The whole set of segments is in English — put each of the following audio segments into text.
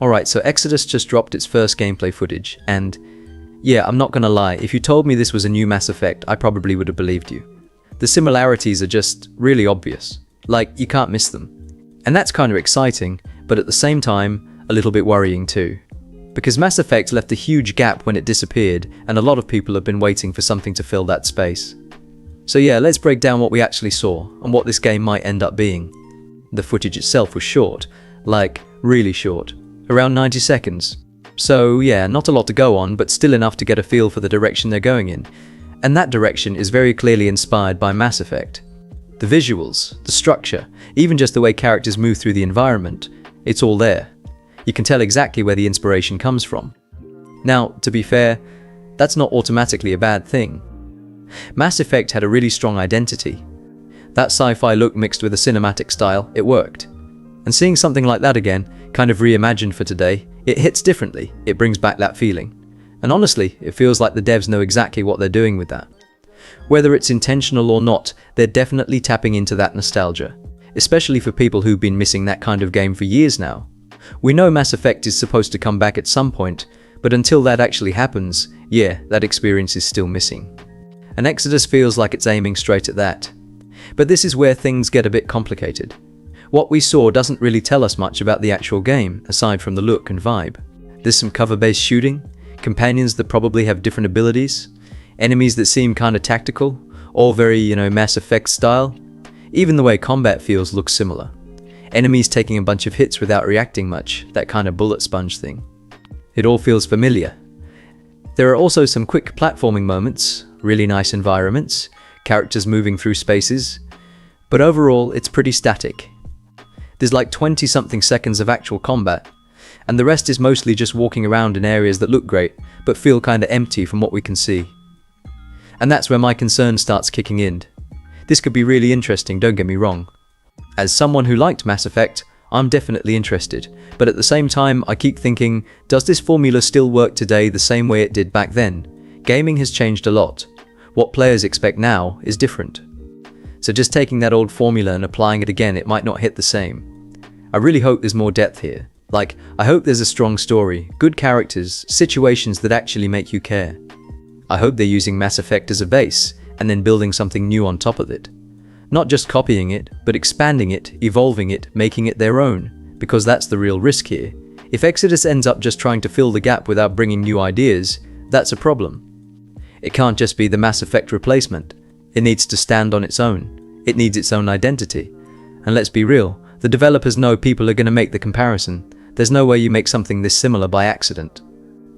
Alright, so Exodus just dropped its first gameplay footage, and yeah, I'm not gonna lie, if you told me this was a new Mass Effect, I probably would have believed you. The similarities are just really obvious. Like, you can't miss them. And that's kind of exciting, but at the same time, a little bit worrying too. Because Mass Effect left a huge gap when it disappeared, and a lot of people have been waiting for something to fill that space. So yeah, let's break down what we actually saw, and what this game might end up being. The footage itself was short, like, really short. Around 90 seconds. So yeah, not a lot to go on, but still enough to get a feel for the direction they're going in. And that direction is very clearly inspired by Mass Effect. The visuals, the structure, even just the way characters move through the environment, it's all there. You can tell exactly where the inspiration comes from. Now, to be fair, that's not automatically a bad thing. Mass Effect had a really strong identity. That sci-fi look mixed with a cinematic style, it worked. And seeing something like that again, kind of reimagined for today, it hits differently, it brings back that feeling. And honestly, it feels like the devs know exactly what they're doing with that. Whether it's intentional or not, they're definitely tapping into that nostalgia, especially for people who've been missing that kind of game for years now. We know Mass Effect is supposed to come back at some point, but until that actually happens, yeah, that experience is still missing. And Exodus feels like it's aiming straight at that. But this is where things get a bit complicated. What we saw doesn't really tell us much about the actual game, aside from the look and vibe. There's some cover-based shooting, companions that probably have different abilities, enemies that seem kinda tactical, all very, Mass Effect style. Even the way combat feels looks similar. Enemies taking a bunch of hits without reacting much, that kind of bullet sponge thing. It all feels familiar. There are also some quick platforming moments, really nice environments, characters moving through spaces, but overall it's pretty static. There's like 20-something seconds of actual combat, and the rest is mostly just walking around in areas that look great, but feel kinda empty from what we can see. And that's where my concern starts kicking in. This could be really interesting, don't get me wrong. As someone who liked Mass Effect, I'm definitely interested, but at the same time I keep thinking, does this formula still work today the same way it did back then? Gaming has changed a lot. What players expect now is different. So just taking that old formula and applying it again, it might not hit the same. I really hope there's more depth here. Like, I hope there's a strong story, good characters, situations that actually make you care. I hope they're using Mass Effect as a base, and then building something new on top of it. Not just copying it, but expanding it, evolving it, making it their own, because that's the real risk here. If Exodus ends up just trying to fill the gap without bringing new ideas, that's a problem. It can't just be the Mass Effect replacement. It needs to stand on its own. It needs its own identity. And let's be real, the developers know people are going to make the comparison. There's no way you make something this similar by accident.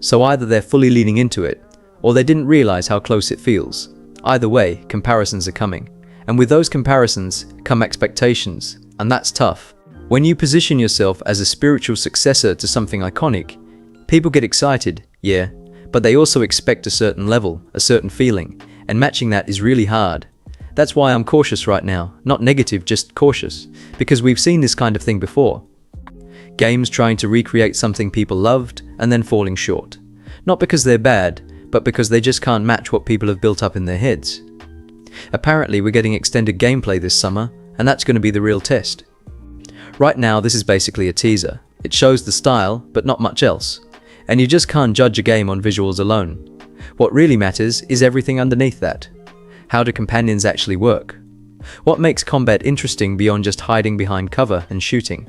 So either they're fully leaning into it, or they didn't realize how close it feels. Either way, comparisons are coming. And with those comparisons come expectations, and that's tough. When you position yourself as a spiritual successor to something iconic, people get excited, yeah, but they also expect a certain level, a certain feeling, and matching that is really hard. That's why I'm cautious right now, not negative, just cautious, because we've seen this kind of thing before. Games trying to recreate something people loved and then falling short. Not because they're bad, but because they just can't match what people have built up in their heads. Apparently we're getting extended gameplay this summer, and that's going to be the real test. Right now this is basically a teaser. It shows the style, but not much else. And you just can't judge a game on visuals alone. What really matters is everything underneath that. How do companions actually work? What makes combat interesting beyond just hiding behind cover and shooting?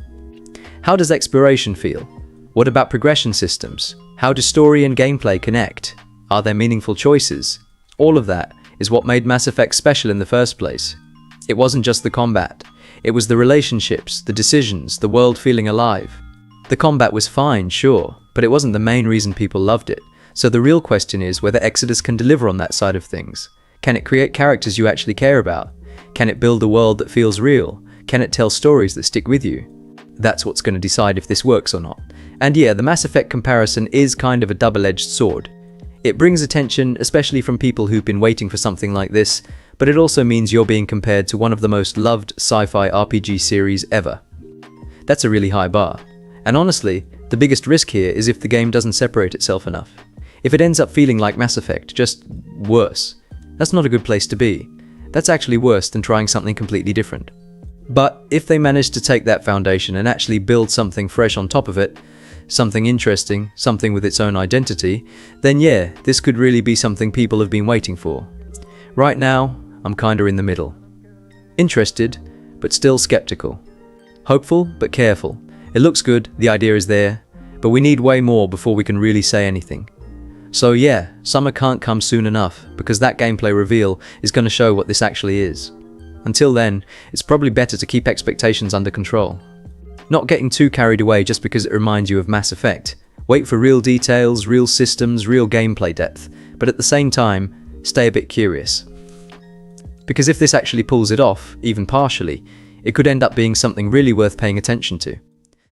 How does exploration feel? What about progression systems? How do story and gameplay connect? Are there meaningful choices? All of that is what made Mass Effect special in the first place. It wasn't just the combat. It was the relationships, the decisions, the world feeling alive. The combat was fine, sure, but it wasn't the main reason people loved it. So the real question is whether Exodus can deliver on that side of things. Can it create characters you actually care about? Can it build a world that feels real? Can it tell stories that stick with you? That's what's going to decide if this works or not. And yeah, the Mass Effect comparison is kind of a double-edged sword. It brings attention, especially from people who've been waiting for something like this, but it also means you're being compared to one of the most loved sci-fi RPG series ever. That's a really high bar. And honestly, the biggest risk here is if the game doesn't separate itself enough. If it ends up feeling like Mass Effect, just worse. That's not a good place to be. That's actually worse than trying something completely different. But if they manage to take that foundation and actually build something fresh on top of it, something interesting, something with its own identity, then yeah, this could really be something people have been waiting for. Right now, I'm kinda in the middle. Interested, but still skeptical. Hopeful, but careful. It looks good, the idea is there, but we need way more before we can really say anything. So yeah, summer can't come soon enough, because that gameplay reveal is going to show what this actually is. Until then, it's probably better to keep expectations under control. Not getting too carried away just because it reminds you of Mass Effect. Wait for real details, real systems, real gameplay depth, but at the same time, stay a bit curious. Because if this actually pulls it off, even partially, it could end up being something really worth paying attention to.